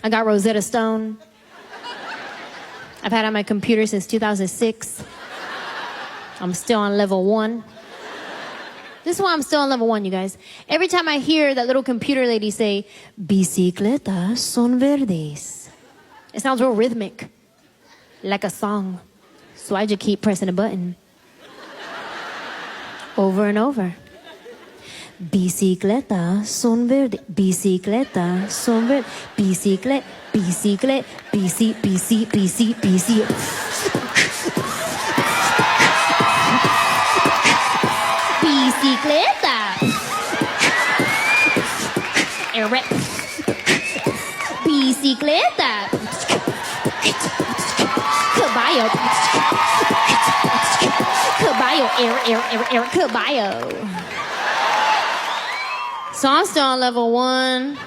I got Rosetta Stone. I've had it on my computer since 2006. I'm still on level 1. This is why I'm still on level 1, you guys. Every time I hear that little computer lady say, bicicletas son verdes, it sounds real rhythmic, like a song. So I just keep pressing a button. Over and over. Bicicletas son verdes, bicicletas son verdes, bicicleta, bicicleta, bici, bici, bici, bici. Bicicleta. Bicicleta. Caballo. Caballo. Caballo. So I'm still on level 1.